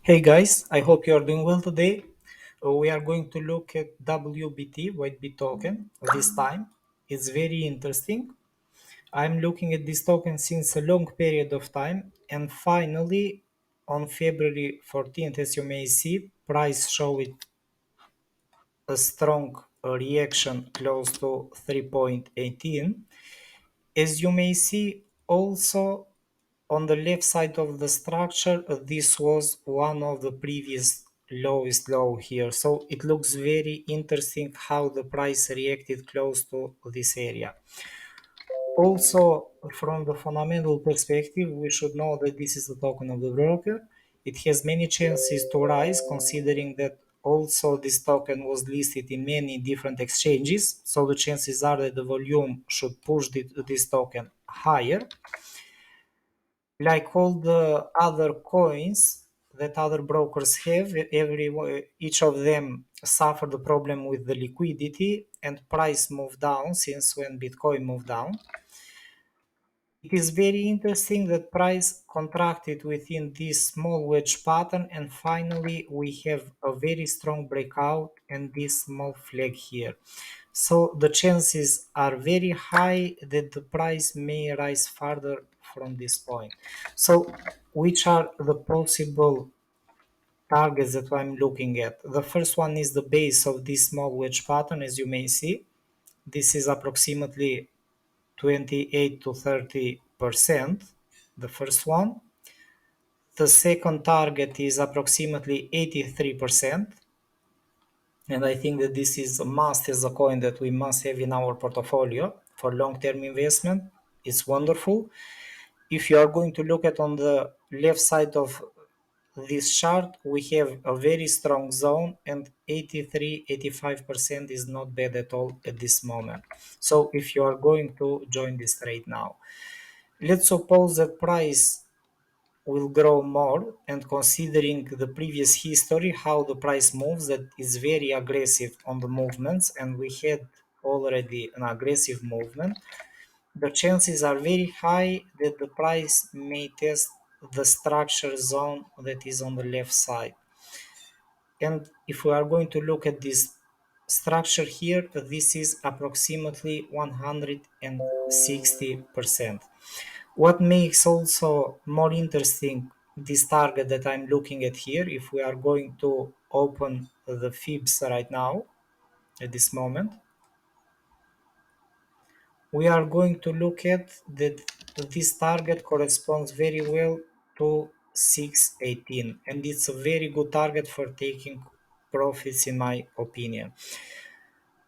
Hey guys, I hope you are doing well today. We are going to look at WBT, WhiteBIT token this time. It's very interesting. I'm looking at this token since a long period of time, and finally on February 14th, as you may see, price showed a strong reaction close to 3.18. As you may see, also on the left side of the structure, this was one of the previous lowest low here. So it looks very interesting how the price reacted close to this area. Also, from the fundamental perspective, we should know that this is the token of the broker. It has many chances to rise, considering that also this token was listed in many different exchanges. So the chances are that the volume should push this token higher. Like all the other coins that other brokers have, each of them suffered the problem with the liquidity and price moved down since when Bitcoin moved down. It is very interesting that price contracted within this small wedge pattern, and finally we have a very strong breakout and this small flag here. So the chances are very high that the price may rise further from this point. So which are the possible targets that I'm looking at? The first one is the base of this small wedge pattern, as you may see. This is approximately 28 to 30%, the first one. The second target is approximately 83%. And I think that this is a must as a coin that we must have in our portfolio for long-term investment. It's wonderful. If you are going to look at on the left side of this chart, we have a very strong zone, and 83-85% is not bad at all at this moment. So if you are going to join this trade now, let's suppose that price will grow more, and considering the previous history how the price moves, that is very aggressive on the movements, and we had already an aggressive movement, the chances are very high that the price may test the structure zone that is on the left side. And if we are going to look at this structure here, this is approximately 160%. What makes also more interesting this target that I'm looking at here, if we are going to open the fibs right now at this moment, we are going to look at that this target corresponds very well to 618, and it's a very good target for taking profits in my opinion.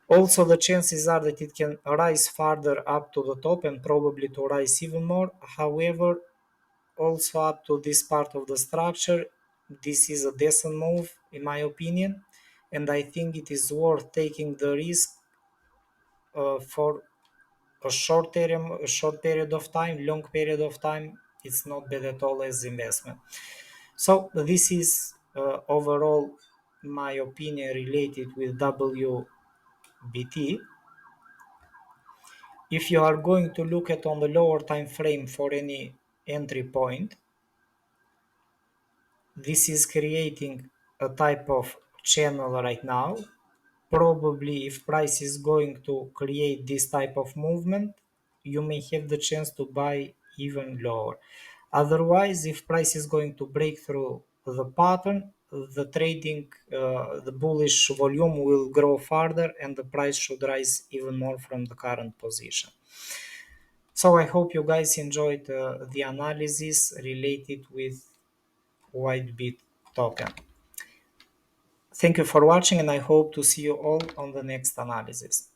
Also, the chances are that it can rise further up to the top and probably to rise even more. However, also up to this part of the structure, this is a decent move in my opinion, and I think it is worth taking the risk for a short period of time, long period of time. It's not bad at all as investment. So this is overall my opinion related with WBT. If you are going to look at on the lower time frame for any entry point, this is creating a type of channel right now. Probably if price is going to create this type of movement, you may have the chance to buy even lower. Otherwise, if price is going to break through the pattern, the bullish volume will grow further and the price should rise even more from the current position. So I hope you guys enjoyed the analysis related with WhiteBIT token. Thank you for watching, and I hope to see you all on the next analysis.